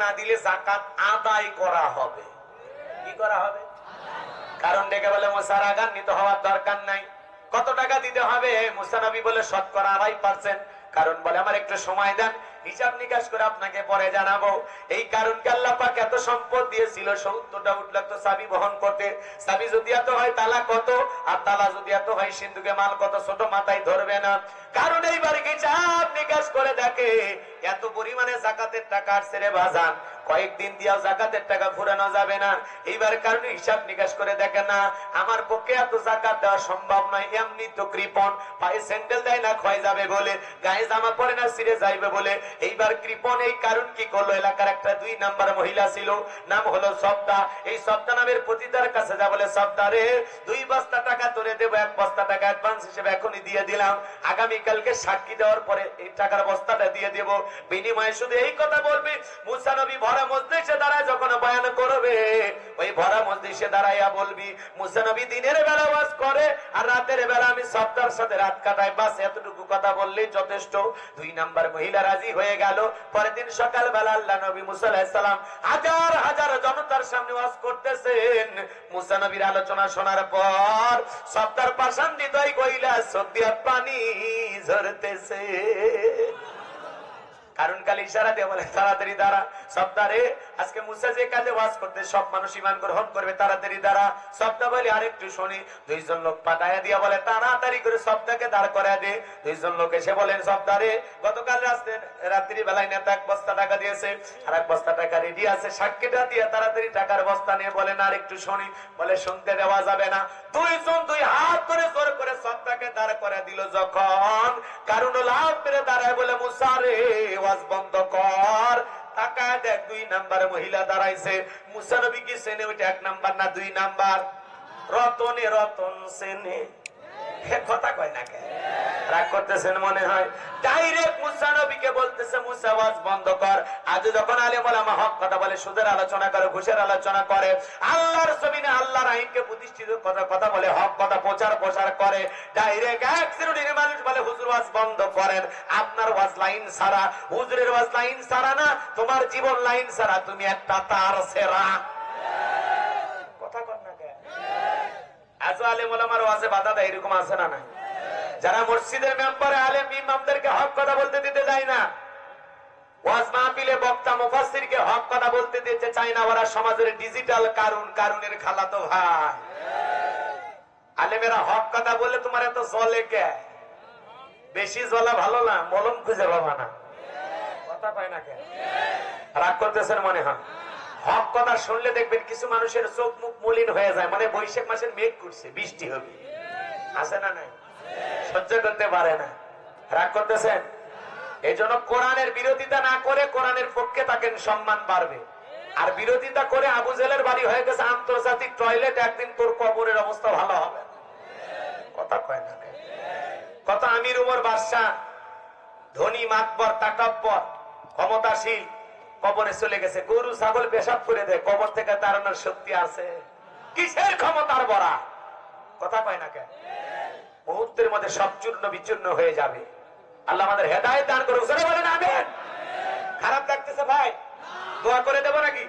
না দিলে যাকাত আদায় করা হবে। কি করা হবে? কারণ ডেকে বলে মুসা রাগান্বিত হওয়ার দরকার নাই। কত টাকা দিতে হবে? মুসা নবী বলে শতকরা 2.5%। কারণ বলে আমার একটু সময় দেন, হিসাব নিকাশ করে আপনাকে পরে জানাবো। এই কারণকে আল্লাহ পাক এত সম্পদ দিয়েছিল, 70টা উট লাগতো চাবি বহন করতে। চাবি যদি এত হয় তালা কত, আর তালা যদি এত হয় সিন্ধুকে মাল কত, ছোট মাথায় ধরবে না। কারণ এইবার হিসাব নিকাশ করে দেখে এত পরিমাণে যাকাতের টাকা আসছে রে বাজান, কয়েকদিন দিয়েও যাকাতের টাকা ফুরানো যাবে না। এইবার কারণে হিসাব নিকাশ করে দেখে না আমার পক্ষে এত যাকাত দেওয়া সম্ভব নয়। এমনি তো কৃপণ, পায়ে স্যান্ডেল দেয় না ক্ষয় যাবে বলে, গায়ে জামা পরে না ছিঁড়ে যাইবে বলে। এইবার কৃপণ এই কারণ কি করলো, এলাকার একটা 2 নাম্বার মহিলা ছিল, নাম হলো সবদা। এই সবদা নামের পতিতার কাছে যা বলে, সবদা রে 2 বস্তা টাকা তোরে দেবো, 1 বস্তা টাকা অ্যাডভান্স হিসেবে এখনই দিয়ে দিলাম, আগামীকালকে সাক্ষী দেওয়ার পরে এই টাকার বস্তাটা দিয়ে দেব, বিনিময়ে শুধু এই কথা বলবি। মুসা নবী ভরা মজলিসে দাঁড়ায় যখন বয়ান করবে, ওই ভরা মজলিসে দাঁড়াইয়া বলবি মুসা নবী দিনের বেলা ওয়াজ করে আর রাতের বেলা আমি সবদার সাথে রাত কাটাই, বাস এতটুকু কথা বললেই যথেষ্ট। 2 নাম্বার মহিলা রাজি হয়ে গেল। পরের দিন সকাল বেলা আল্লাহ নবী মুসা আলাইহিস সালাম হাজার হাজার জনতার সামনে ওয়াজ করতেছেন। মুসা নবীর আলোচনা শোনার পর সবদার পাষাণ হৃদয় কইলা চোখ দিয়া পানি ঝরতেছে। কারণ কাল ইশারা দিয়ে বলে তাড়াতাড়ি দাঁড়া সবদারে, আজকে মুসা যে কাজে ওয়াজ করতে সব মানুষ ঈমান গ্রহণ করবে, তাড়াতাড়ি দাঁড়া। সবদা বলে আরেকটু শুনি। 2 জন লোক পাঠায়া দিয়া বলে তাড়াতাড়ি করে সবদাকে দাঁড় করায় দে। 2 জন লোক এসে বলেন সবদারে, গতকাল রাত্রি বেলায় নেতা 1 বস্তা টাকা দিয়েছে, আর 1 বস্তা টাকা রেডি আছে, সাক্ষীটা দিয়ে তাড়াতাড়ি টাকার বস্তা নিয়ে বলেন আরেকটু শুনি। বলে শুনতে দেওয়া যাবে না। 2 জন 2 হাত করে জোর করে সবদাকে দাঁড় করে দিল। যখন কারণ লাভ মেরে দাঁড়ায় বলে মুসা রে ওয়াজ বন্ধ কর, তাকায় দেখ 2 নাম্বার মহিলা দাঁড়াইছে। মুসা নবী কি চেনে ওইটা 1 নাম্বার না 2 নাম্বার? রতনে রতন চেনে, কথা কয় না কে? রাগ করতেছেন মনে হয়। ডাইরেক্ট মুসা নবীকে বলতেছে মুসা ওয়াজ বন্ধ কর। আজ যখন আলেম ওলামা হক কথা বলে, সুদের আলোচনা করে, ঘুষের আলোচনা করে, আল্লাহর জমিনে আল্লাহর আইনকে প্রতিষ্ঠিত কথা বলে, হক কথা প্রচার করে, ডাইরেক্ট 1 শ্রেণীর মানুষ বলে হুজুর ওয়াজ বন্ধ করেন। আপনার ওয়াজ লাইন ছাড়া, হুজুরের ওয়াজ লাইন ছাড়া না, তোমার জীবন লাইন ছাড়া, তুমি একটা তার ছেঁড়া। কথা কর না কে? আজ আলেম ওলামার ওয়াজে বাধা দেয়, এরকম আছে না? না, যারা মসজিদের মেম্বারে আলেম ইমামদেরকে হক কথা বলতে দিতে যায় না, ওয়াজ মাহফিলে বক্তা মুফাসসিরকে হক কথা বলতে দিতে চায় না, ওরা সমাজের ডিজিটাল কারুনের খালাতো ভাই। আলেমেরা হক কথা বলে তোমার এত জ্বলে কে? বেশি জ্বলা ভালো না, মলম খুঁজে পাবা না। কথা পায় না কে? রাগ করতেছেন মনে হয়। হক কথা শুনলে দেখবেন কিছু মানুষের চোখ মুখ মলিন হয়ে যায়, মানে বৈশাখ মাসের মেঘ করছে, বৃষ্টি হবে, আছে না? নাই, সহ্য করতে পারে না। রাগ করতেছেন। এই জন্য কোরআনের বিরোধিতা না করে কোরআনের পক্ষে থাকেন, সম্মান বাড়বে। আর বিরোধিতা করে আবু জেলের বাড়ি হয়ে গেছে আন্তর্জাতিক টয়লেট, একদিন তোর কবরের অবস্থা ভালো হবে। কথা কয় না? কত আমির উমর বাদশা, ধনী মাতবর তাকাব্বর ক্ষমতাশীল, কবরে চলে গেছে। গরু ছাগল পেশাব করে দেয়, কবর থেকে তাড়ানোর শক্তি আছে? কিসের ক্ষমতার বড়া? কথা কয় না কেন? মুহূর্তের মধ্যে সব চূর্ণ বিচূর্ণ হয়ে যাবে। আল্লাহ আমাদের হেদায়েত দান করুক। বলেন আমিন। খারাপ লাগতেছে ভাই, দোয়া করে দেব নাকি?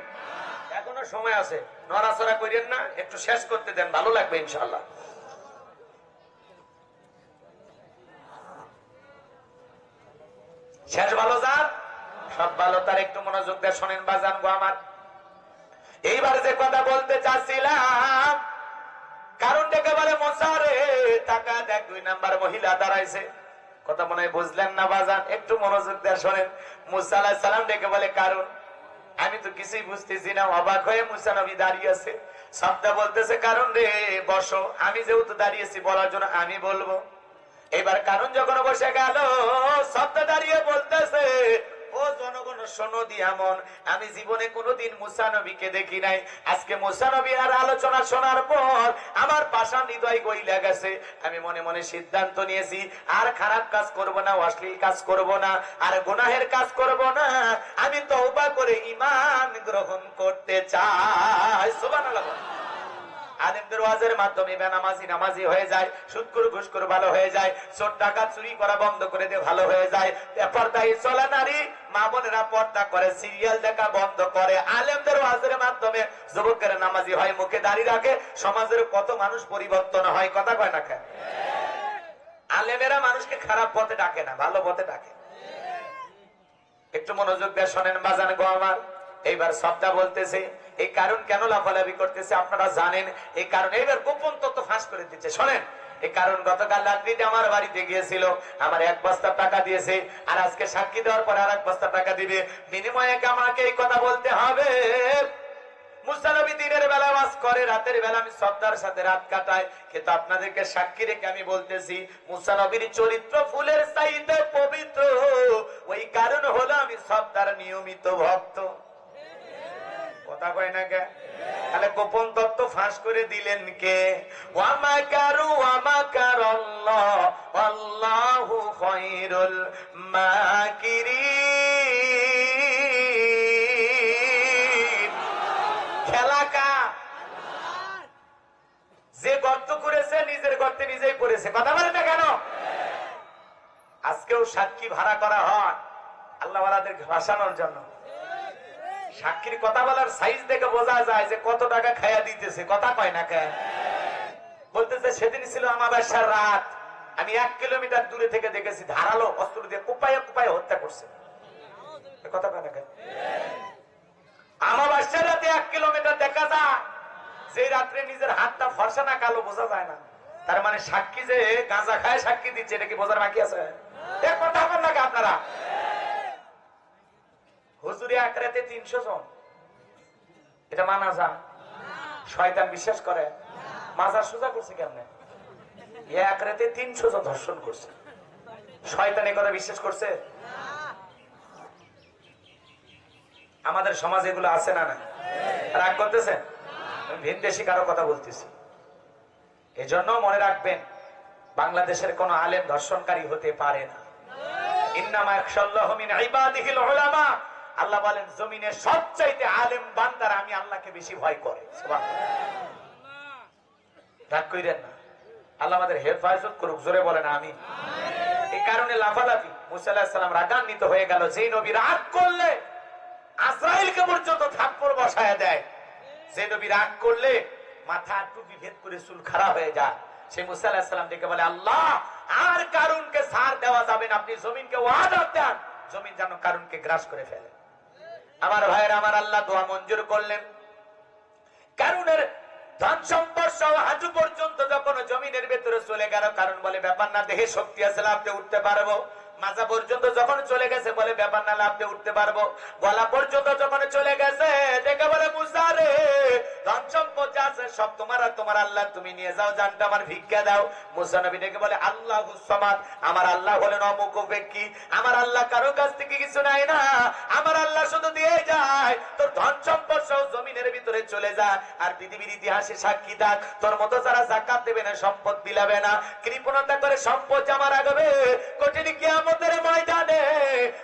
এখনো সময় আছে, নড়াচড়া করেন না, একটু শেষ করতে দেন, ভালো লাগবে ইনশাআল্লাহ। শেষ ভালো যান, সব ভালো। তার একটু মনোযোগ দিয়ে শোনেন বাজান গো আমার। এইবার যে কথা বলতে চাচ্ছিলাম, কারণ ডেকে বলে মুসা রে টাকা দেখ, 2 নাম্বার মহিলা দাঁড়াইছে। কথা মনে হয় বুঝলেন না বাজান, একটু মনোযোগ দিয়ে শোনেন। মুসা আলাইহিস সালাম ডেকে বলে কারণ আমি তো কিছুই বুঝতেছি না। অবাক হয়ে মুসা নবী দাঁড়িয়ে আছে। শব্দ বলতেছে কারণ রে বসো, আমি যেহেতু দাঁড়িয়েছি বলার জন্য আমি বলবো। এবার কারণ যখন বসে গেল, শব্দ দাঁড়িয়ে বলতেছে ও জনগণ শোনো দিয়ামন, আমি জীবনে কোনোদিন মুসা নবীকে দেখি নাই। আজকে মুসা নবীর আলোচনা শোনার পর আমার পাষাণ হৃদয় গইলা গেছে। আমি মনে মনে সিদ্ধান্ত নিয়েছি আর খারাপ কাজ করব না, অশ্লীল কাজ করব না, আর গুনাহের কাজ করব না। আমি তওবা করে ঈমান গ্রহণ করতে চাই। সুবহানাল্লাহ। আলেমদের ওয়াজের মাধ্যমে বেনামাজি নামাজি হয়ে যায়, সুদখোর ঘুষখোর ভালো হয়ে যায়, চোর ডাকাত চুরি করা বন্ধ করে দিয়ে ভালো হয়ে যায়, বেপরদাই চলা নারী মা বোনেরা পর্দা করে, সিরিয়াল দেখা বন্ধ করে, আলেমদের ওয়াজের মাধ্যমে যুবকেরা নামাজি হয়, মুখে দাড়ি রাখে, সমাজের কত মানুষ পরিবর্তন হয়। কথা কয় না কেন? আলেমেরা মানুষকে খারাপ পথে ডাকে না, ভালো পথে ডাকে। একটু মনোযোগ দিয়ে শোনেন বাজান গো আমার। এইবার শব্দ বলতেছে, এই কারণ কেন লাফালাফি করতেছে আপনারা জানেন। এই কারণ এইবার গোপন তথ্য ফাঁস করে দিচ্ছে। শোনেন, এই কারণ গতকাল রাত্রিতে আমার বাড়িতে গিয়েছিল, আমার 1 বস্তা টাকা দিয়েছে, আর আজকে সাক্ষী দেওয়ার পরে আর 1 বস্তা টাকা দিবে, বিনিময়ে আমাকে এই কথা বলতে হবে। মুসা নবী দিনের বেলা ওয়াজ করে, রাতের বেলা আমি শ্রদ্ধার সাথে রাত কাটাই, কিন্তু আপনাদেরকে সাক্ষী রেখে আমি বলতেছি মুসা নবীর চরিত্র ফুলের চাইতে পবিত্র। ওই কারণ হলো আমি শ্রদ্ধার নিয়মিত ভক্ত। কথা কয় না কে? তাহলে গোপন তত্ত্ব ফাঁস করে দিলেন কে? ওয়ামাকারু ওয়ামাকারাল্লাহ আল্লাহু খায়রুল মাকিরিন। খেলাকা যে গর্ত করেছে নিজের গর্তে নিজেই পড়েছে। কথা বলেন না কেন? আজকেও সাক্ষী ভাড়া করা হয় আল্লাহওয়ালাদের ভাসানোর জন্য। সাক্ষীর কথা বলার সাইজ দেখে বোঝা যায় যে কত টাকা খায়া দিতেছে। কথা কয় না কেন? বলতেছে সেদিন ছিল আমাবাস্যার রাত, আমি 1 কিলোমিটার দূরে থেকে দেখেছি ধারালো অস্ত্র দিয়ে কুপায়ে কুপায়ে হত্যা করছে। কথা কয় না কেন? আমাবাস্যার রাতে 1 কিলোমিটার দেখা যায়, যে রাত্রে নিজের হাতটা ফর্সা না কালো বোঝা যায় না। তার মানে সাক্ষী যে গাঁজা খায় সাক্ষী দিচ্ছে, এটা কি বোঝার বাকি আছে? কথা বল লাগে আপনারা। হুজুরে এক রাতে 300 জন, এটা মানা যায়? শয়তান বিশ্বাস করে। মাজার সোজা করছে কেমনে? এক রাতে 300 জন ধর্ষণ করছে, শয়তান এই কথা বিশ্বাস করছে? আমাদের সমাজে এগুলো আছে না? না রাগ করতেছে? ভিনদেশি কারো কথা বলতেছি। এজন্য মনে রাখবেন, বাংলাদেশের কোন আলেম ধর্ষণকারী হতে পারে না। ইন্নামা ইয়াখশাল্লাহু মিন ইবাদিহিল উলামা। আল্লাহ বলেন জমিনে সবচাইতে আলেম বান্দারা আমি আল্লাহকে বেশি ভয় করে। সুবহানাল্লাহ। রাগ কইরেন না, আল্লাহ আমাদের হেফাজত করুক। জোরে বলেন আমিন। এই কারণে লাফালাফি। মুসা আলাইহিস সালাম রাগান্বিত হয়ে গেল। যেই নবী রাগ করলে আজরাইলকে পর্যন্ত থাপ্পড় বসায় দেয়, যে নবী রাগ করলে মাথা টুপি ভেদ করে চুল খাড়া হয়ে যায়, সে মুসা আলাইহিস সালাম ডেকে বলে আল্লাহ আর কারুনকে ছাড় দেওয়া যাবে না, আপনি জমিনকে ওয়াদা দেন জমিন যেন কারুনকে গ্রাস করে ফেলে। আমার ভাইয়েরা আমার, আল্লাহ দোয়া মঞ্জুর করলেন। কারুনের ধন সম্পদ সহ হাঁটু পর্যন্ত যখন জমিনের ভেতরে চলে গেল, কারণ বলে ব্যাপার না, দেহে শক্তি আছে, লাফতে উঠতে পারবো। মাজা পর্যন্ত যখন চলে গেছে বলে ব্যাপার না, লাফতে উঠতে পারবো। গলা পর্যন্ত যখন চলে গেছে দেখে বলে মুসা রে, ধন সম্পদ যা আছে সব তোমার আর তোমার আল্লাহ, তুমি নিয়ে যাও, জানটা আমার ভিক্ষা দাও। মুসা নবী ডেকে বলে আল্লাহুস সামাদ, আমার আল্লাহ হলেন অমুখপেক্ষী, আমার আল্লাহ কারো কাছ থেকে কিছু নাই না, আমার আল্লাহ শুধু দিয়ে যায়। তোর ধন সম্পদ সহ জমিনের ভিতরে চলে যা, আর পৃথিবীর ইতিহাসে সাক্ষী থাক, তোর মতো যারা যাকাত দেবে না, সম্পদ বিলাবে না, কৃপণতা করে সম্পদ জমা রাখবে, কঠিন কিয়ামতের ময়দানে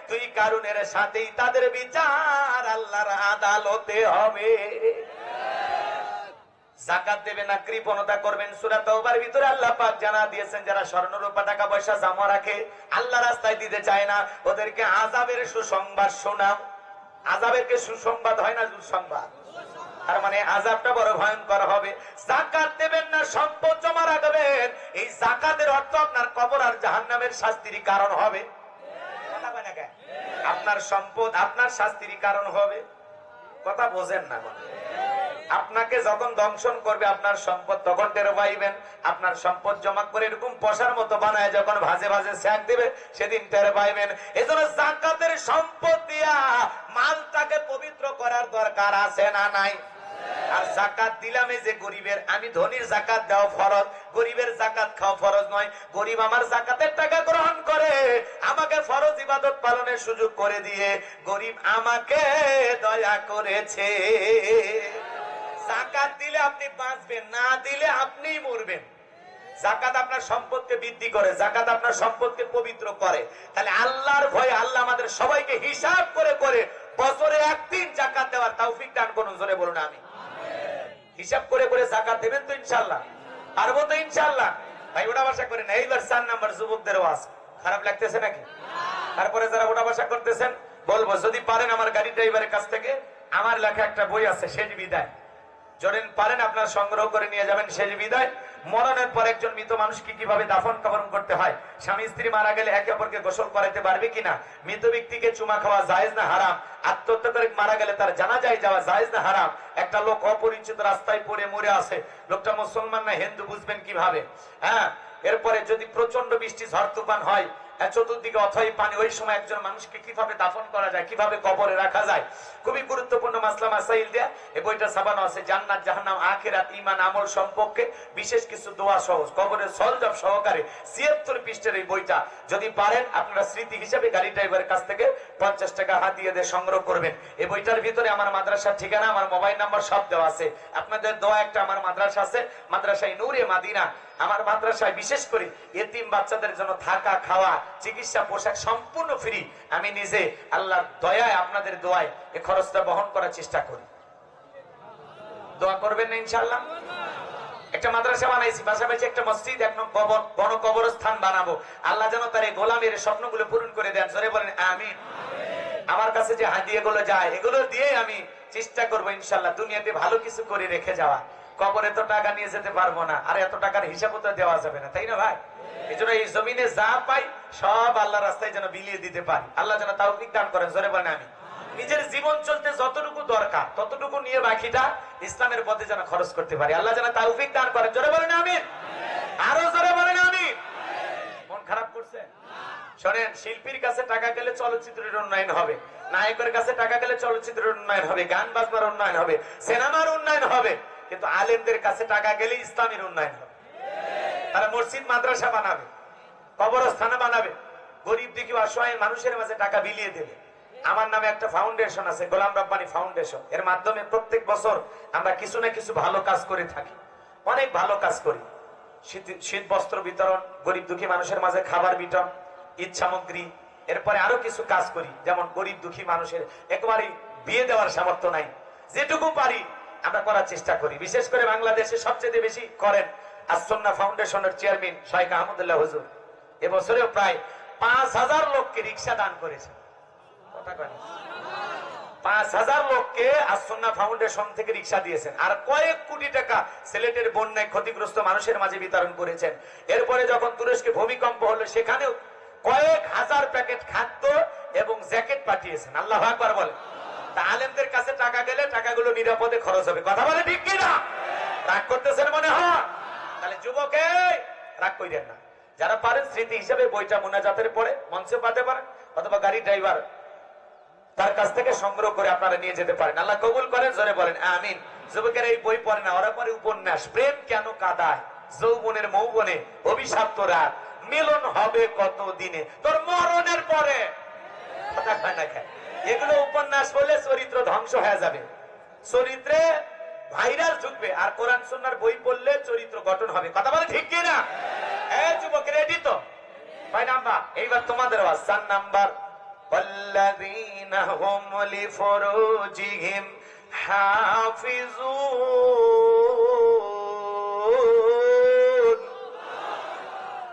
তুই কারুনের সাথেই তাদের বিচার আল্লাহর আদালতে হবে। যাকাত দেবে না, কৃপণতা করবেন। সূরা তাওবার ভিতরে আল্লাহ পাক জানা দিয়েছেন, যারা স্বর্ণ রূপা টাকা পয়সা জমা রাখে, আল্লাহ রাস্তায় দিতে চায় না, ওদেরকে আযাবের সুসংবাদ শোনাও। আযাবের কি সুসংবাদ হয় না দুঃসংবাদ? তার মানে আযাবটা বড় ভয়ঙ্কর হবে। যাকাত দেবেন না, সম্পদ জমা রাখবেন, এই যাকাতের অর্থ আপনার কবর আর জাহান্নামের শাস্তির কারণ হবে। কথা বলেন না কেন? আপনার সম্পদ আপনার শাস্তির কারণ হবে। কথা বোঝেন না? আপনাকে যখন দংশন করবে আপনার সম্পদ, তখন টের পাইবেন। আপনার সম্পদ জমা করে এরকম পশার মতো বানায় যখন ভাজে ভাজে স্যাক দিবে, সেদিন টের পাইবেন। এজন্য যাকাতের সম্পদ দিয়া মালটাকে পবিত্র করার দরকার আছে না নাই? আর যাকাত দিলামে যে গরিবের, আমি ধনীর যাকাত দেওয়া ফরজ, গরিবের যাকাত খাওয়া ফরজ নয়। গরিব আমার যাকাতের টাকা গ্রহণ করে আমাকে ফরজ ইবাদত পালনের সুযোগ করে দিয়ে গরিব আমাকে দয়া করেছে। যাকাত দিলে আপনি বাঁচবেন, না দিলে আপনিই মরবেন। যাকাত আপনার সম্পদকে বৃদ্ধি করে, যাকাত আপনার সম্পদকে পবিত্র করে। তাহলে আল্লাহর ভয় আল্লাহ আমাদের সবাইকে হিসাব করে করে বছরে একদিন যাকাত দেওয়ার তৌফিক দান করুন। জোরে বলুন আমিন। হিসাব করে করে যাকাত দেবেন তো ইনশাআল্লাহ? পারবো তো ইনশাআল্লাহ? ভাই ওটা ভাষা করেন না। এইবার 4 নাম্বার যুবকদের ওয়াজ খারাপ লাগতেছে নাকি? তারপরে যারা ওটা ভাষা করতেছেন বলবো, যদি পারেন আমার গাড়ি ড্রাইভারের কাছ থেকে আমার লেখা একটা বই আছে, শেষ বিদায়, যদি পারেন আপনার সংগ্রহ করে নিয়ে যাবেন। শেষ বিদায়, মরণের পর একজন মৃত মানুষকে কিভাবে দাফন কাফন করতে হয়, স্বামী স্ত্রী মারা গেলে একে অপরকে গোসল করাতে পারবে কিনা, মৃত ব্যক্তিকে চুমা খাওয়া জায়েজ না হারাম, আত্মহত্যা করে মারা গেলে তার জানাজায় যাওয়া জায়েজ না হারাম, একটা লোক অপরিচিত রাস্তায় পড়ে মরে আছে, লোকটা মুসলমান না হিন্দু বুঝবেন কিভাবে, হ্যাঁ। এরপরে যদি প্রচন্ড বৃষ্টি ঝড় তুফান হয়, চতুর্দিকে অথই পানি, ওই সময় একজন মানুষকে কিভাবে দাফন করা যায়, কিভাবে কবরে রাখা যায়, খুবই গুরুত্বপূর্ণ মাসলা মাসাইল দেয়া এই বইটা ছাপানো আছে। জান্নাত জাহান্নাম আখিরাত ঈমান আমল সম্পর্কে বিশেষ কিছু দোয়া সহ কবরের সরঞ্জাম সহকারে ৭৬ পৃষ্ঠার এই বইটা যদি পারেন আপনারা স্মৃতি হিসেবে গাড়ি ড্রাইভারের কাছ থেকে 50 টাকা হাতিয়ে দিয়ে সংগ্রহ করবেন। এই বইটার ভিতরে আমার মাদ্রাসার ঠিকানা, আমার মোবাইল নাম্বার সব দেওয়া আছে। আপনাদের দোয়া একটা আমার মাদ্রাসা আছে, মাদ্রাসায় নূরে মাদিনা। আমার মাদ্রাসায় বিশেষ করে এতিম বাচ্চাদের জন্য থাকা খাওয়া চিকিৎসা পোশাক সম্পূর্ণ ফ্রি। আমি নিজে আল্লাহর দয়ায় আপনাদের দোয়ায় এই খরচটা বহন করার চেষ্টা করি। দোয়া করবেন না ইনশাআল্লাহ? একটা মাদ্রাসা বানাইছি, পাশাপাশি একটা মসজিদ, এক বড় কবরস্থান বানাবো। আল্লাহ যেন তার এই গোলামের স্বপ্নগুলো পূরণ করে দেন, জোরে বলেন আমিন। আমার কাছে যে হাদিয়াগুলো যায় এগুলো দিয়ে আমি চেষ্টা করবো ইনশাআল্লাহ দুনিয়াতে ভালো কিছু করে রেখে যাওয়া। কবরে তো টাকা নিয়ে যেতে পারবো না, আর এত টাকার হিসাবও তো দেওয়া যাবে না, তাই না ভাই? এই জন্য এই জমিনে যা পাই সব আল্লাহ রাস্তায় যেন বিলিয়ে দিতে পারি, আল্লাহ যেন তাওফিক দান করেন, জোরে বলেন আমিন। নিজের জীবন চলতে যতটুকু দরকার ততটুকু নিয়ে বাকিটা ইসলামের পথে যেন খরচ করতে পারি, আল্লাহ যেন তাওফিক দান করেন, জোরে বলেন আমিন। আরো জোরে বলেন আমিন। মন খারাপ করছে? শোনেন, শিল্পীর কাছে টাকা গেলে চলচ্চিত্রের উন্নয়ন হবে, নায়কের কাছে টাকা গেলে চলচ্চিত্রের উন্নয়ন হবে, গান বাজনার উন্নয়ন হবে, সিনেমার উন্নয়ন হবে, কিন্তু আলেমদের কাছে টাকা গেলে ইসলামের উন্নয়ন হবে। তারা মসজিদ মাদ্রাসা বানাবে, কবরস্থান বানাবে, গরিব দুঃখী অসহায় মানুষের মাঝে টাকা বিলিয়ে দেবে। আমার নামে একটা ফাউন্ডেশন আছে, গোলাম রব্বানী ফাউন্ডেশন। এর মাধ্যমে প্রত্যেক বছর আমরা কিছু না কিছু ভালো কাজ করে থাকি, অনেক ভালো কাজ করি। শীত বস্ত্র বিতরণ, গরিব দুঃখী মানুষের মাঝে খাবার বিতরণ, ঈদ সামগ্রী, এরপরে আরো কিছু কাজ করি, যেমন গরিব দুঃখী মানুষের একেবারেই বিয়ে দেওয়ার সামর্থ্য নাই, যেটুকু পারি আমরা করার চেষ্টা করি। বিশেষ করে বাংলাদেশে সবচেয়ে বেশি করেন আসন্না ফাউন্ডেশনের চেয়ারম্যান শাইখ আহমদুল্লাহ হুজুর। এবছরেও প্রায় ৫,০০০ লোককে রিক্সা দান করেছে। ৫,০০০ লোককে আসন্না ফাউন্ডেশন থেকে রিক্সা দিয়েছেন, আর কয়েক কোটি টাকা সিলেটের বন্যায় ক্ষতিগ্রস্ত মানুষের মাঝে বিতরণ করেছেন। এরপরে যখন তুরস্কে ভূমিকম্প হলো সেখানেও কয়েক হাজার প্যাকেট খাদ্য এবং জ্যাকেট পাঠিয়েছেন। আল্লাহু আকবার বলে। তা আলেমদের কাছে টাকা গেলে টাকাগুলো নিরাপদে খরচ হবে, কথা বলে ঠিক কিনা? রাগ করতেছেন মনে হয়? তাহলে যুবকে রাগ কইরেন না, যারা পারেন স্মৃতি হিসেবে বইটা মোনাজাতের পরে মঞ্চে পাতে পারেন, অথবা গাড়ি ড্রাইভার তার কাছ থেকে সংগ্রহ করে আপনারা নিয়ে যেতে পারেন। আল্লাহ কবুল করেন, জোরে বলেন আমিন। যুবকেরা এই বই পড়ে না, ওরা পরে উপন্যাস, প্রেম কেন কাঁদায়, যৌবনের মৌবনে অভিশপ্ত রাত, মিলন হবে কত দিনে, তোর মরণের পরে। কথা কয় না কেন? এগুলো উপন্যাস বললে চরিত্র ধ্বংস হয়ে যাবে, চরিত্রে ভাইরাস ঢুকবে, আর কোরআন সুন্নাহর বই পড়লে চরিত্র গঠন হবে, কথা বলে ঠিক কিনা? এই যুবক রেডি তো? কয় নাম্বার? এইবার তোমাদের আওয়াজ। ৪ নাম্বার, والذين هم لفروجهم حافظون।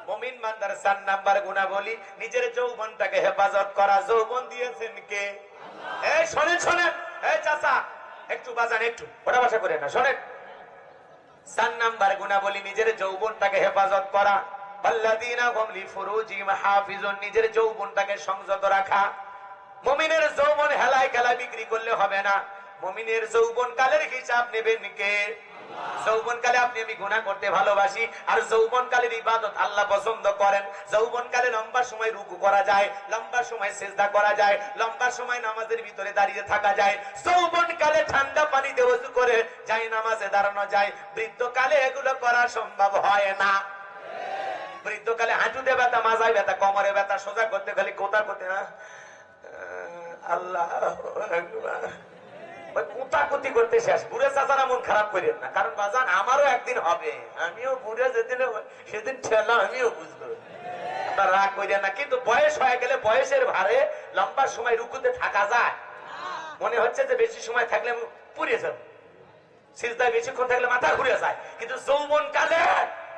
মুমিন বান্দার ৪ নাম্বার গুণাবলী নিজের যৌবনটাকে হেফাজত করা। যৌবন দিয়েছেন কে? এই শোনেন শোনেন, এই চাচা একটু বাজান, একটু ওটা ভাষা করে না, শোনেন। ৪ নাম্বার গুণাবলী নিজের যৌবনটাকে হেফাজত করা। আল্লাযীনা হুম লিফুরুজিহিম হাফিজুন, নিজের যৌবনটাকে সংযত রাখা। মুমিনের যৌবন হেলায় খেলায় বিক্রি করলে হবে না। মুমিনের যৌবন কালের হিসাব নেবেন কে? যৌবনকালে আপনি আমি গুনাহ করতে ভালোবাসি, আর যৌবনকালের ইবাদত আল্লাহ পছন্দ করেন। যৌবনকালে লম্বা সময় রুকু করা যায়, লম্বা সময় সিজদা করা যায়, লম্বা সময় নামাজের ভিতরে দাঁড়িয়ে থাকা যায়। যৌবনকালে ঠান্ডা পানিতে ওযু করে যায় নামাজে দাঁড়ানো যায়। বৃদ্ধকালে এগুলো করা সম্ভব হয় না। বৃদ্ধকালে হাঁটুতে ব্যথা, মাজায় ব্যথা, কোমরে ব্যথা, সোজা করতে খালি কোথা করতে আল্লাহু আকবার, কুতাকুতি করতে শেষ। বুড়ে চাচারা মন খারাপ করেন না, কারণ বাজান আমারও একদিন হবে, আমিও বুড়ে যেদিন সেদিন ঠেলা আমিও বুঝবো। আপনার রাগ করেন না, কিন্তু বয়স হয়ে গেলে বয়সের ভারে লম্বা সময় রুকুতে থাকা যায়। মনে হচ্ছে যে বেশি সময় থাকলে পুড়ে যাবে, সিজদায় বেশিক্ষণ থাকলে মাথা ঘুরে যায়, কিন্তু যৌবন কালে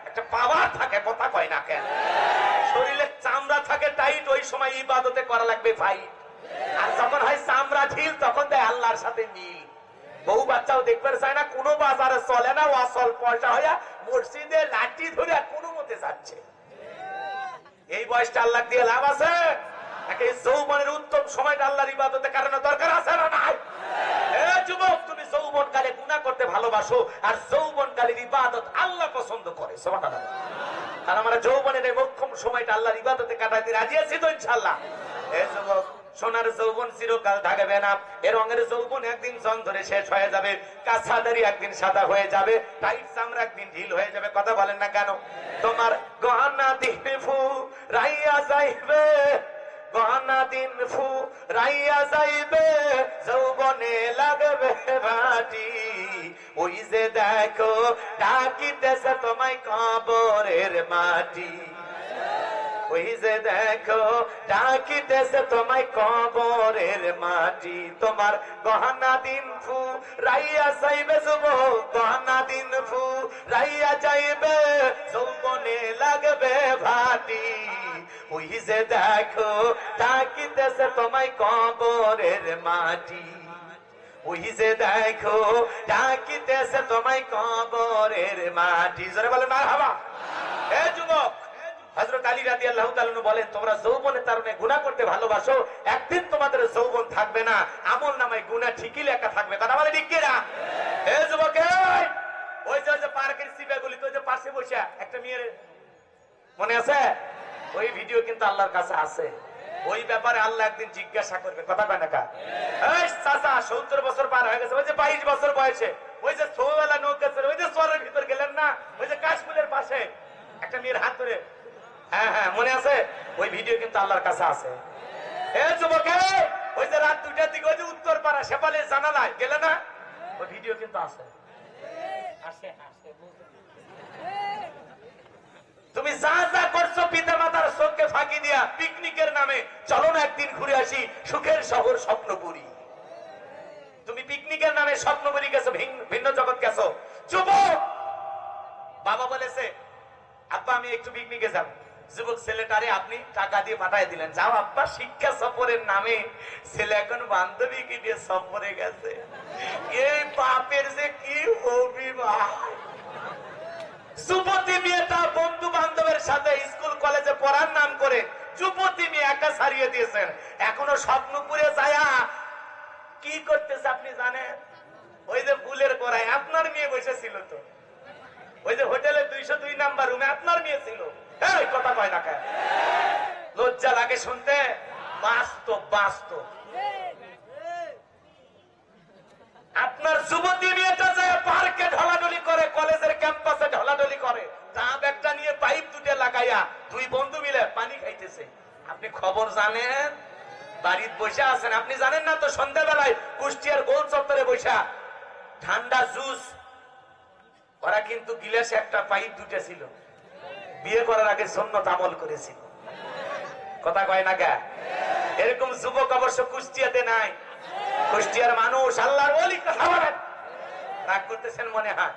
একটা পাওয়ার থাকে, কথা কয় না কেন? শরীরে চামড়া থাকে টাইট, ওই সময় ইবাদতে করা লাগবে ভাই। আর যখন হয় চামড়া ঢিল, তখন দেয় আল্লাহর সাথে মিল। বহু বাচ্চাও দেখবে চায় না, কোনো বাজারে চলে না, অসল পয়সা হইয়া মসজিদে লাঠি ধরে কোনো মতে যাচ্ছে। এই বয়সটা আল্লাহ দিয়ে লাভ আছে? এই যৌবনের উত্তম সময়টা আল্লাহর ইবাদতে কারণে দরকার আছে না নাই? যুবক, তুমি যৌবন কালে গুনাহ করতে ভালোবাসো, আর যৌবন কালের ইবাদত আল্লাহ পছন্দ করে। সুবহানাল্লাহ। আর আমরা যৌবনের এই মোক্ষম সময়টা আল্লাহর ইবাদতে কাটাতে রাজি আছি তো ইনশাআল্লাহ? এই যুবক, সোনার যৌবন চিরকাল থাকবে না। এর রঙের যৌবন একদিন জং ধরে শেষ হয়ে যাবে, কাঁচা দাড়ি একদিন সাদা হয়ে যাবে, টাইট চামড়া একদিন ঢিল হয়ে যাবে। কথা বলেন না কেন? তোমার গহনা দিন ফু রাইয়া যাইবে, গহনা দিন ফু রাইয়া যাইবে, যৌবনে লাগবে মাটি। ওই যে দেখো ডাকিতেছে তোমায় কবরের মাটি, ওই যে দেখো ডাকিতেছে তোমায় কবরের মাটি। তোমার গহনা দিন ফু রাইয়া যাইবে যুবক, গহনা দিন ফু রাইয়া যাইবে, যৌবনে লাগবে ভাটি। ওই যে দেখো ডাকিতেছে তোমায় কবরের মাটি, ওই যে দেখো ডাকিতেছে তোমায় কবরের মাটি। জোরে বলে মারহাবা। এ যুবক, হযরত আলী রাদিয়াল্লাহু তাআলা বলেন, তোমরা যৌবনে তারুণে গুনাহ করতে ভালোবাসো, একদিন তোমাদের যৌবন থাকবে না, আমল নামায় গুনাহ ঠিকই লেখা থাকবে। কথা বলে ঠিক কি না? এ যুবক, ওই যে পার্কের সিবাগুলি তো, ওই যে পাশে বসে একটা মেয়ের মনে আছে? ওই ভিডিও কিন্তু আল্লাহর কাছে আছে। ওই ব্যাপারে আল্লাহ একদিন জিজ্ঞাসা করবে। কথা কয় না কা? এই চাচা 70 বছর পার হয়ে গেছে, ওই যে 22 বছর বয়সে ওই যে ছোটবেলা নৌকা ছিল, ওই যে চরের ভিতর গেলেন না, ওই যে কাশফুলের পাশে একটা মেয়ের হাত ধরে, হ্যাঁ হ্যাঁ মনে আছে? ওই ভিডিও কিন্তু আল্লাহর কাছে আছে। এ যুবক, ওই যে রাত 2টার দিকে ওই যে উত্তর পাড়া সেপালে জানালায় গেলে না, ওই ভিডিও কিন্তু আছে। তুমি যা যা করছো পিতা মাতার চোখকে ফাঁকি দিয়া পিকনিকের নামে, চলো না একদিন ঘুরে আসি সুখের শহর স্বপ্নপুরী। তুমি পিকনিকের নামে স্বপ্নপুরী গেছো, ভিন্ন জগৎ গেছো। যুবক, বাবা বলেছে আব্বা আমি একটু পিকনিকে যাব। যুবক ছেলেটারে আপনি টাকা দিয়ে পাঠিয়ে দিলেন, যাও আব্বা। শিক্ষা সফরের নামে ছেলে এখন বান্ধবীকে দিয়ে সফরে গেছে। এই বাপের যে কি অভিমান! যুবতী মেয়েটা বন্ধু বান্ধবের সাথে স্কুল কলেজে পড়ার নাম করে যুবতী মেয়ে একা ছাড়িয়ে দিয়েছেন। এখনো স্বপ্নপুরে যায়া কি করতেছে আপনি জানেন? ওই যে ফুলের গোড়ায় আপনার মেয়ে বসেছিল, তো ওই যে হোটেলের 202 নাম্বার রুমে আপনার মেয়ে ছিল। এই কথা কয় না কেন? লজ্জা লাগে শুনতে? বাস্তব বাস্তব। আপনার যুবতী মেয়েটা যায় পার্কে ঢলাঢলি করে, কলেজের ক্যাম্পাসে ঢলাঢলি করে, তা ব্যাগটা নিয়ে পাইপ দুটো লাগাইয়া 2 বন্ধু মিলে পানি খাইতেছে। আপনি খবর জানেন? বাড়িতে বসে আছেন, আপনি জানেন না তো? সন্ধ্যাবেলায় কুষ্টিয়ার গোল চত্বরে বসা ঠান্ডা জুস, ওরা কিন্তু গিলাসে একটা পাইপ দুটো ছিল, বিয়ে করার আগে সুন্নত আমল করেছিল। কথা কয় না কে? এরকম যুবক অবশ্য কুষ্টিয়াতে নাই। কুষ্টিয়ার মানুষ আল্লাহর ওলি। কথা বলেন, রাগ করতেছেন মনে হয়?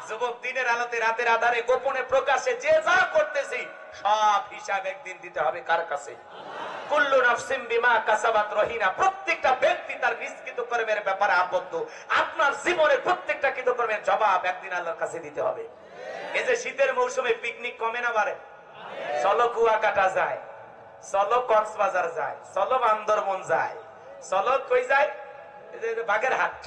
যুবক, দিনের আলোতে রাতের আধারে গোপনে প্রকাশে যে যা করতেছি সব হিসাব একদিন দিতে হবে কার কাছে? কুল্লু নাফসিন বিমা কাসাবাত রহিনা। প্রত্যেকটা ব্যক্তি তার নিজ কৃতকর্মের ব্যাপারে আবদ্ধ। আপনার জীবনের প্রত্যেকটা কৃতকর্মের জবাব একদিন আল্লাহর কাছে দিতে হবে। এই যে শীতের মৌসুমে পিকনিক কমে না বাড়ে? চলো কুয়াকাটা যায়, চলো কক্সবাজার যায়, চলো বান্দরবন যায়, চলো কই যায়, এই যে বাগেরহাট,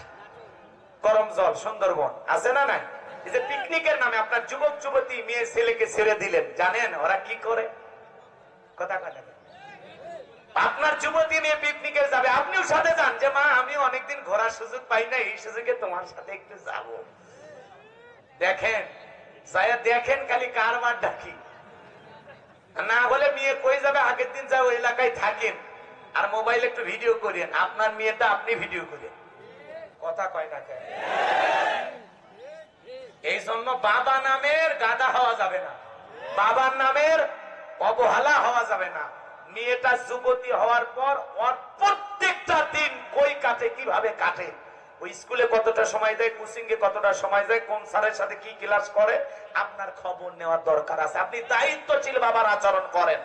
করমজল, সুন্দরবন আছে না নাই? এই যে পিকনিকের নামে আপনার যুবক যুবতী মেয়ে ছেলেকে ছেড়ে দিলেন, জানেন ওরা কি করে? কথা কথা আপনার যুবতী মেয়ে পিকনিকে যাবে, আপনিও সাথে যান, যে মা আমি অনেকদিন ঘোরার সুযোগ পাই না, এই সুযোগে তোমার সাথে একটু যাব। দেখেন দেখেন খালি কার মার ডাকি। না হলে মেয়ে কই যাবে? আগের দিন যায় ওই এলাকায় থাকেন, আর মোবাইলে একটু ভিডিও করেন, আপনার মেয়েটা আপনি ভিডিও করেন। কথা কয় না কেন? এই জন্য বাবা নামের গাদা হওয়া যাবে না, বাবার নামের অবহেলা হওয়া যাবে না। মেয়েটা যুবতী হওয়ার পর ওর প্রত্যেকটা দিন কই কাটে, কিভাবে কাটে, ওই স্কুলে কতটা সময় দেয়, কোচিং এ কতটা সময় দেয়, কোন স্যারের সাথে কি ক্লাস করে, আপনার খবর নেওয়ার দরকার আছে। আপনি দায়িত্বশীল বাবার আচরণ করেন।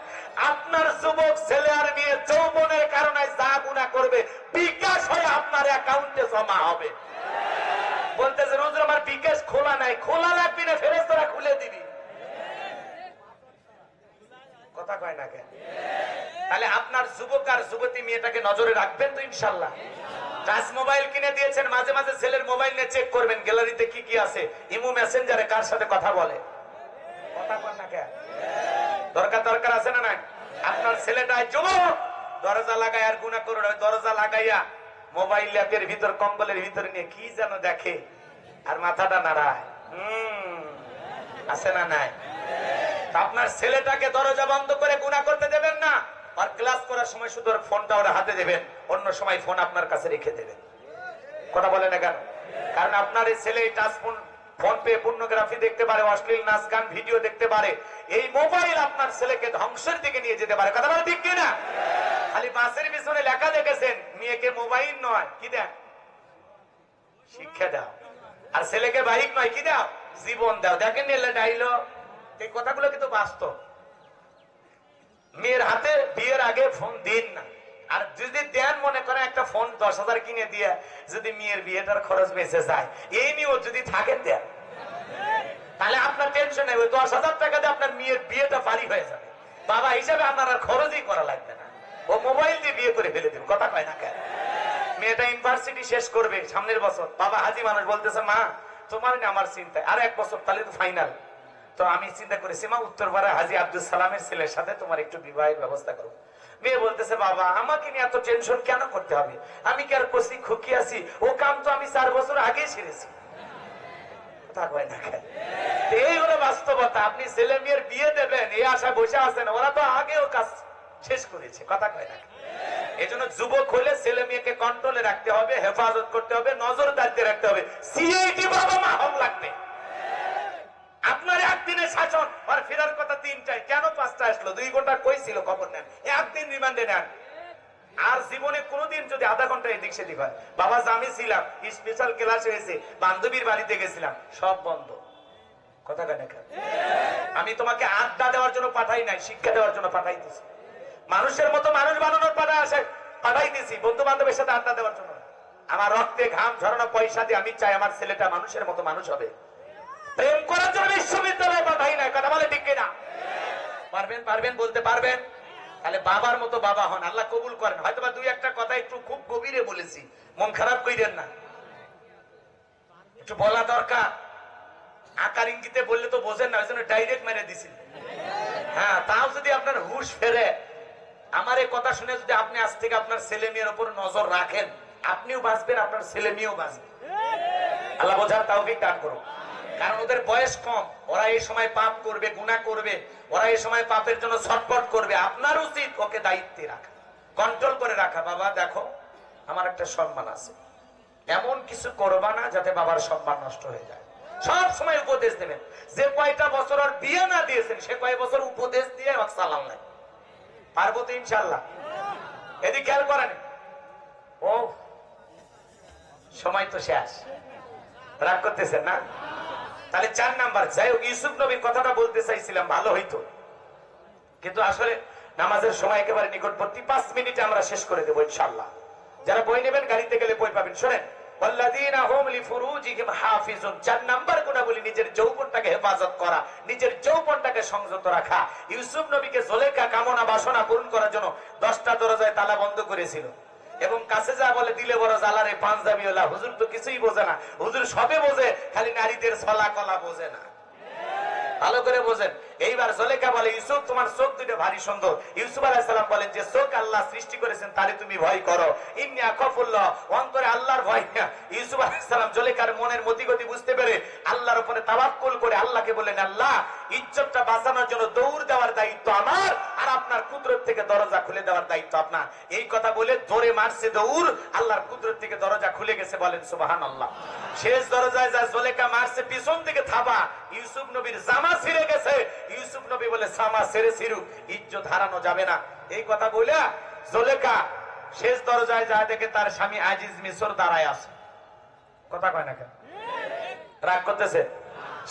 আপনার যুবক ছেলে আর মেয়ে যৌবনের কারণে যা গুনাহ করবে বিকাশ হয়ে আপনার অ্যাকাউন্টে জমা হবে। বলতেছেন হুজুর আমার বিকাশ খোলা নাই, খোলা লাগবে না, ফেরেশতারা খুলে দিবি। কথা কয় না কেন? তাহলে আপনার যুবক আর যুবতী মেয়েটাকে নজরে রাখবেন তো ইনশাআল্লাহ। টাচ মোবাইল কিনে দিয়েছেন, মাঝে মাঝে ছেলের মোবাইল নিয়ে চেক করবেন গ্যালারিতে কি কি আছে, ইমো মেসেঞ্জারে কার সাথে কথা বলে। কথা কয় না কেন? দরকার আছে না নাই? আপনার ছেলেটা যুবক দরজা লাগায় আর গুনাহ করে, দরজা লাগাইয়া মোবাইল ল্যাপের ভিতর কম্বলের ভিতরে নিয়ে কি যেন দেখে আর মাথাটা নাড়ায়। আছে না নাই? আপনার ছেলেটাকে দরজা বন্ধ করে গুনাহ করতে দেবেন না। আর ক্লাস করার সময় শুধু ফোনটা ওর হাতে দেবেন, অন্য সময় ফোন আপনার কাছে রেখে দেবেন। কথা বলে না কেন? কারণ আপনার এই ছেলে টাচ ফোন পেয়ে পর্নোগ্রাফি দেখতে পারে, অশ্লীল নাচ গান ভিডিও দেখতে পারে। এই মোবাইল আপনার ছেলেকে ধ্বংসের দিকে নিয়ে যেতে পারে। কথা বলে ঠিক কিনা? খালি বাসের পিছনে লেখা দেখেছেন মেয়েকে মোবাইল নয় কি দেন, শিক্ষা দাও। আর ছেলেকে বাইক নয় কি দাও, জীবন দাও। দেখেন ডাইলগ, এই কথাগুলো কিন্তু বাস্তব। মেয়ের হাতে বিয়ের আগে ফোন দিন না, আর যদি দেন মনে করেন একটা ফোন 10,000 কিনে দিয়ে যদি মেয়ের বিয়েটার খরচ বেঁচে যায়, এই নিয়েও যদি থাকেন দেন, তাহলে আপনার টেনশন নেই। 10,000 টাকা দিয়ে আপনার মেয়ের বিয়েটা পারি হয়ে যাবে। বাবা হিসাবে আপনার আর খরচই করা লাগবে না, ও মোবাইল দিয়ে বিয়ে করে ফেলে দেবে। কথা কয় না কেন? মেয়েটা ইউনিভার্সিটি শেষ করবে সামনের বছর, বাবা হাজি মানুষ বলতেছে মা তোমার না আমার চিন্তায় আর 1 বছর তাহলে তো ফাইনাল। তো আমি চিন্তা করেছি মা উত্তরপাড়া হাজি আব্দুল সালামের ছেলের সাথে তোমার একটু বিবাহের ব্যবস্থা করো। মেয়ে বলতেছে বাবা আমাকে নিয়ে এত টেনশন কেন করতে হবে, আমি কি আর কষি খুকি আছি, ও কাম তো আমি 4 বছর আগে ছেড়েছি। কথা কয় না কেন? এই হলো বাস্তবতা। আপনি ছেলে মেয়ের বিয়ে দেবেন এই আশা বসে আছেন, ওরা তো আগেও কাজ শেষ করেছে। কথা কয় না? এই জন্য যুবক হলে ছেলে মেয়েকে কন্ট্রোলে রাখতে হবে, হেফাজত করতে হবে, নজরদারিতে রাখতে হবে। সিআইডি বাবা মা হক লাগবে। আপনার একদিনের শাসন আর ফেরার কথা 3টায়, কেন 5টা আসলো? 2 ঘন্টা কই ছিল খবর নেন, একদিন রিমান্ডে নেন। আর জীবনে কোনোদিন যদি আধা ঘন্টা এদিক সেদিক হয়, বাবা আমি ছিলাম স্পেশাল ক্লাস হয়েছে, বান্ধবীর বাড়িতে গেছিলাম, সব বন্ধ। কথা কেন? আমি তোমাকে আড্ডা দেওয়ার জন্য পাঠাই নাই, শিক্ষা দেওয়ার জন্য পাঠাইতেছি। মানুষের মতো মানুষ বানানোর পাঠাইতেছি, বন্ধু বান্ধবের সাথে আড্ডা দেওয়ার জন্য। আমার রক্তে ঘাম ঝরানো পয়সা দিয়ে আমি চাই আমার ছেলেটা মানুষের মতো মানুষ হবে। প্রেম করার জন্য বিশ্ববিদ্যালয়ে পাঠাই না। কথা বলে ঠিক কিনা? পারবেন বলতে পারবেন? তাহলে বাবার মতো বাবা হন, আল্লাহ কবুল করেন। হয়তো বা 2-1টা কথা একটু খুব গভীরে বলেছি, মন খারাপ কইরেন না, একটু বলা দরকার। আকার ইঙ্গিতে বললে তো বোঝেন না, ওই জন্য ডাইরেক্ট মেরে দিছি। হ্যাঁ, তাও যদি আপনার হুঁশ ফেরে, আমার এই কথা শুনে যদি আপনি আজ থেকে আপনার ছেলে মেয়ের উপর নজর রাখেন, আপনিও বাঁচবেন, আপনার ছেলে মেয়েও বাঁচবে। আল্লাহ বোঝার তৌফিক দান করুন। কারণ ওদের বয়স কম, ওরা এই সময় পাপ করবে, গুনাহ করবে, ওরা এই সময় পাপের জন্য ছটফট করবে। আপনার উচিত ওকে দায়িত্বে রাখা, কন্ট্রোল করে রাখা। বাবা দেখো আমার একটা সম্মান আছে, এমন কিছু করবা না যাতে বাবার সম্মান নষ্ট হয়ে যায়। সব সময় উপদেশ দেবেন। যে কয়টা বছর আর বিয়ে না দিয়েছেন সে কয় বছর উপদেশ দিয়ে সালাম নাই। পারবো তো ইনশাল্লাহ? এদিকে খেয়াল করেন। ও সময় তো শেষ, রাগ করতেছেন না? তাহলে 4 নাম্বার, যাই হোক ইউসুফ নবীর কথাটা বলতে চাইছিলাম, ভালো হইতো, কিন্তু আসলে নামাজের সময় একেবারে নিকটবর্তী। 5 মিনিটে আমরা শেষ করে দেবো ইনশাআল্লাহ। যারা বই নেবেন গাড়িতে গেলে বই পাবেন। শোনেন, ওয়াল্লাযীনা হুম লিফুরুজিহিম হাফিজুন। 4 নাম্বার গুণাবলী নিজের যৌবনটাকে হেফাজত করা, নিজের যৌবনটাকে সংযত রাখা। ইউসুফ নবীকে জুলেখা কামনা বাসনা পূরণ করার জন্য 10টা দরজায় তালা বন্ধ করেছিল, এবং কাছে যা বলে দিলে বড় জ্বালারে পাঞ্জাবি ওলা। হুজুর তো কিছুই বোঝে না, হুজুর সবে বোঝে, খালি নারীদের ছলা কলা বোঝে না। ভালো করে বোঝেন। এইবার জুলেখা বলে ইউসুফ তোমার চোখ দুটো ভারী সুন্দর। ইউসুফ আলাইহিস সালাম বলেন যে চোখ আল্লাহ সৃষ্টি করেছেন তারে তুমি ভয় করো, ইন্নী আখাফুল্লাহ, অন্তরে আল্লাহর ভয়। ইউসুফ আলাইহিস সালাম জুলেখার মনের মতিগতি বুঝতে পেরে আল্লাহর উপরে তাওয়াক্কুল করে আল্লাহকে বলেন আল্লাহ ইজ্জতটা বাঁচানোর জন্য দৌড় দেওয়ার দায়িত্ব আমার, আর আপনার কুদরত থেকে দরজা খুলে দেওয়ার দায়িত্ব আপনার। এই কথা বলে জোরে মারছে দৌড়, আল্লাহর কুদরত থেকে দরজা খুলে গেছে। বলেন সুবহানাল্লাহ। শেষ দরজায় যা জুলেখা মারছে পিছন থেকে থাবা, ইউসুফ নবীর জামা ছিঁড়ে গেছে। ইউসুফ নবী বলে জামা ছেড়ে ছিড়ুক, ইজ্জত হারানো যাবে না। এই কথা বলে জুলেখা শেষ দরজায় যায় দেখে তার স্বামী আজিজ মিশর দাঁড়ায় আছে। কথা কয় না কেন? রাগ করতেছে?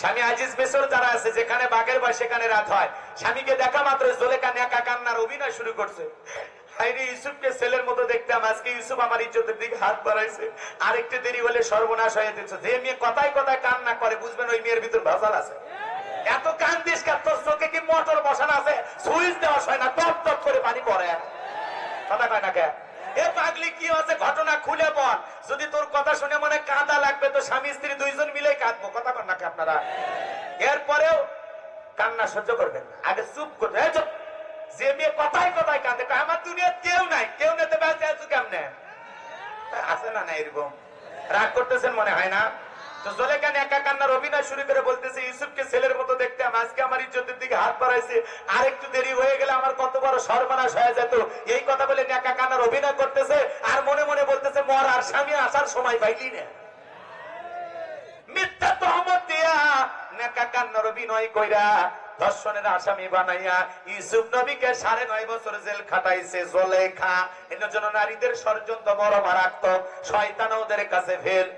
স্বামী আজিজ মিশর যারা আছে, যেখানে বাঘের ভয় সেখানে রাত হয়। স্বামীকে দেখা মাত্র জুলেখা একা কান্নার অভিনয় শুরু করছে। হায়রে, ইউসুফকে ছেলের মতো দেখতাম, আজকে ইউসুফ আমার ইজ্জতের দিকে হাত বাড়াইছে, আরেকটু দেরি হলে সর্বনাশ হয়ে যেতেছে। যে মেয়ে কথায় কথায় কান্না করে, বুঝবেন ওই মেয়ের ভিতর ভেজাল আছে। এত কান্দিস কা? তোর চোখে কি মোটর বসানো আছে? সুইচ দেওয়া হয় না, টপ টপ করে পানি পড়ে। কথা কয় না কে? এ পাগলি, কি আছে ঘটনা খুলে বল। যদি তোর কথা শুনে মনে কাঁদা লাগবে, তো স্বামী স্ত্রী দুইজন মিলে কাঁদবো। কথা কন না কে আপনারা? এরপরেও কান্না সহ্য করবেন না, আগে চুপ করবে। চুপ। যে মেয়ে কথায় কথায় কাঁদে, আমার দুনিয়ার কেউ নাই, কেউ নেতে বেঁচে আছো কেমনে? আছে না? না এরকম রাগ করতেছেন মনে হয় না? তো জুলেখা একা কান্নার অভিনয় শুরু করে বলতেছে, ইউসুফকে ছেলের মতো দেখতাম, আজকে আমার ইজ্জতের দিকে হাত বাড়াইছে, আরেকটু দেরি হয়ে গেলে আমার কত বড় সর্বনাশ হয়ে যেত। এই কথা বলে একা কান্নার অভিনয় করতেছে, আর মনে মনে বলতেছে, মর আর স্বামী আসার সময় পাইলি না। মিথ্যা তহমত দিয়া নেকা কান্নার অভিনয় কইরা ধর্ষণের আসামি বানাইয়া ইউসুফ নবীকে 9.5 বছর জেল খাটাইছে জুলেখা। এর জন্য নারীদের ষড়যন্ত্র বড় মারাত্মক, শয়তান ওদের কাছে ফেল।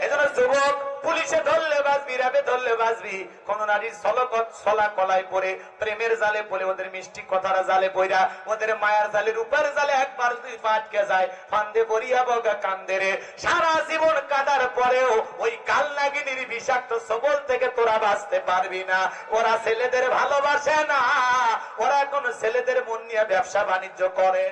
এজন্য যুবক, পুলিশে ধরলে বাঁচবি, র্যাবে ধরলে বাঁচবি। কোন নারীর ছলা কলায় পড়ে, প্রেমের জালে পড়ে, ওদের মিষ্টি কথার জালে পড়া, ওদের মায়ার জালে, রূপের জালে একবার দুই পাটকে যায়, ফান্দে পড়িয়া বগা কান্দে রে। সারা জীবন কাদার পরেও ওই কাল নাগিনীর বিষাক্ত সবল থেকে তোরা বাঁচতে পারবি না। ওরা ছেলেদের ভালোবাসে না, ওরা কোন ছেলেদের মন নিয়ে ব্যবসা বাণিজ্য করে।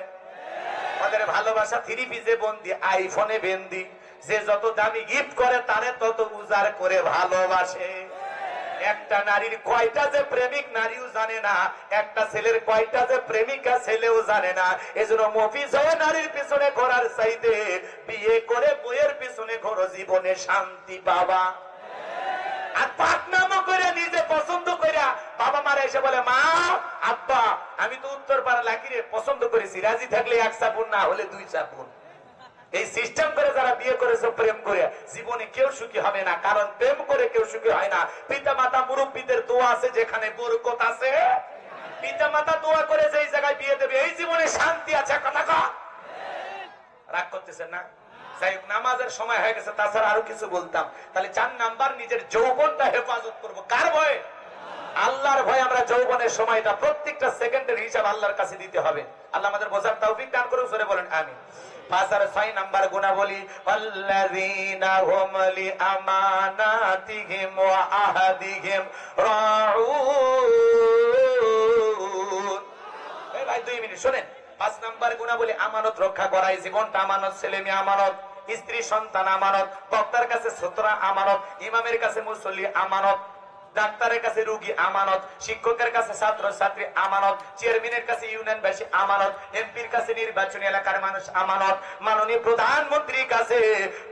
ওদের ভালোবাসা 3 পিসে বন্দি, আইফোনে বেন্দি। যে যত দামি গিফট করে তারে তত উজাড় করে ভালোবাসে। একটা নারীর কয়টা যে প্রেমিক নারীও জানে না, একটা ছেলের কয়টা যে প্রেমিকা ছেলেও জানে না। এজন্য মফিজ হয়ে নারীর পিছনে ঘোরার চাইতে বিয়ে করে বইয়ের পিছনে ঘোরো, জীবনে শান্তি পাবা। আর পাকনামো করে নিজে পছন্দ কইরা বাবা মারা এসে বলে, মা আব্বা আমি তো উত্তর পাড়া লাকিরে পছন্দ করেছি, রাজি থাকলে 1 চাপুন, না হলে 2 চাপুন। এই সিস্টেম করে যারা বিয়ে করেছে, প্রেম করে, জীবনে কেউ সুখী হবে না। কারণ প্রেম করে কেউ সুখী হয় না। পিতা মাতা মুরব্বীদের দোয়া আছে, যেখানে বরকত আছে। পিতা মাতা দোয়া করে যেই জায়গায় বিয়ে দেবে, এই জীবনে শান্তি আছে। কথা কা? রাগ করতেছেন না? যাই হোক, নামাজের সময় হয়ে গেছে, তাছাড়া আরো কিছু বলতাম। তাহলে 4 নাম্বার, নিজের যৌবনটা হেফাজত করব। কার ভয়ে? আল্লাহর ভয়ে। আমরা যৌবনের সময়টা, প্রত্যেকটা সেকেন্ডের হিসাব আল্লাহর কাছে দিতে হবে। আল্লাহ আমাদের বোঝার তৌফিক দান করুন। জোরে বলেন আমিন। 5 আর 6 নাম্বার গুণাবলী, আল্লাযীনা হুম লিআমানাতিহিম ওয়া আহদিহিম রাউন। এই ভাই 2 মিনিট শুনেন। 5 নাম্বার গুণাবলী, আমানত রক্ষা করা। এই জীবনটা আমানত, ছেলে মেয়ে আমানত, স্ত্রী সন্তান আমানত, বক্তার কাছে শ্রোতা আমানত, ইমামের কাছে মুসল্লি আমানত, ডাক্তারের কাছে রোগী আমানত, শিক্ষকের কাছে ছাত্র ছাত্রী আমানত, চেয়ারম্যানের কাছে ইউনিয়নবাসী আমানত, এমপির কাছে নির্বাচনী এলাকার মানুষ আমানত, মাননীয় প্রধানমন্ত্রীর কাছে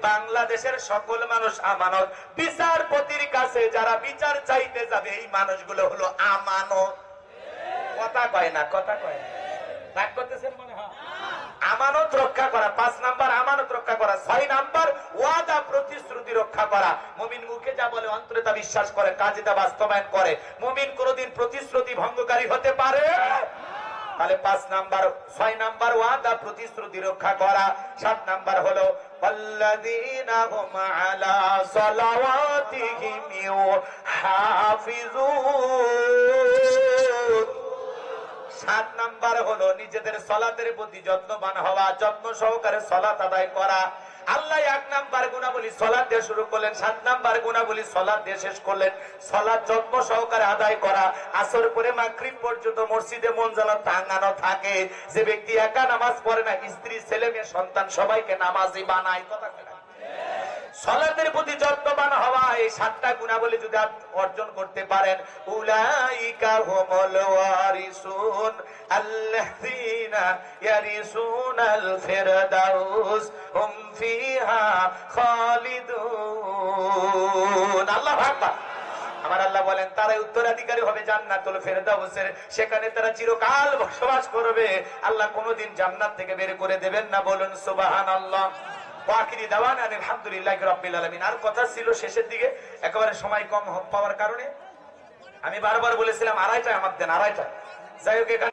বাংলাদেশের সকল মানুষ আমানত, বিচারপতির কাছে যারা বিচার চাইতে যাবে এই মানুষগুলো হলো আমানত। কথা কয় না? কথা কয় না? রাগ করতেছেন মনে হয়? আমানত রক্ষা করা 5 নাম্বার, আমানত রক্ষা করা। 6 নাম্বার, ওয়াদা প্রতিশ্রুতি রক্ষা করা। মুমিন মুখে যা বলে অন্তরে তা বিশ্বাস করে, কাজে তা বাস্তবায়ন করে। মুমিন কোনদিন প্রতিশ্রুতি ভঙ্গকারী হতে পারে? তাহলে 5 নাম্বার, 6 নাম্বার ওয়াদা প্রতিশ্রুতি রক্ষা করা। 7 নাম্বার হলো আল্লাযীনা হুম আলা সালাওয়াতিহিম ইউহাফিজুন। 7 নাম্বার হলো নিজেদের সালাতের প্রতি যত্নবান হওয়া, যত্ন সহকারে সালাত আদায় করা। আল্লাহ 1 নাম্বার গুণাবলী সালাত দিয়ে শুরু করলেন, 7 নাম্বার গুণাবলী সালাত দিয়ে শেষ করলেন। সালাত যত্ন সহকারে আদায় করা। আসর পরে মাগরিব পর্যন্ত মসজিদে মনজালা টাঙানো থাকে। যে ব্যক্তি একা নামাজ পড়ে না, স্ত্রী ছেলে মেয়ে সন্তান সবাইকে নামাজি বানায়। কথা কয় না? সালাতের প্রতি যত্নবান হওয়া, এই 7টা গুণাবলী যদি অর্জন করতে পারেন, উলাইকা হুমুল ওয়ারিসুন আল্লাযীনা ইয়ারিসুনাল ফিরদাউস হুম ফিহা খালিদুন। আল্লাহু আকবার। আমার আল্লাহ বলেন, তারাই উত্তরাধিকারী হবে জান্নাতুল ফেরদাউসের, সেখানে তারা চিরকাল বসবাস করবে। আল্লাহ কোনোদিন জান্নাত থেকে বের করে দেবেন না। বলুন সুবহানাল্লাহ। ওয়াকিরি দাওয়ানা আলহামদুলিল্লাহি রাব্বিল আলামিন। আর কথা ছিল শেষের দিকে, একেবারে সময় কম পাওয়ার কারণে আমি বারবার বলেছিলাম 2:30 আমার দেন, 2:30। যাই হোক,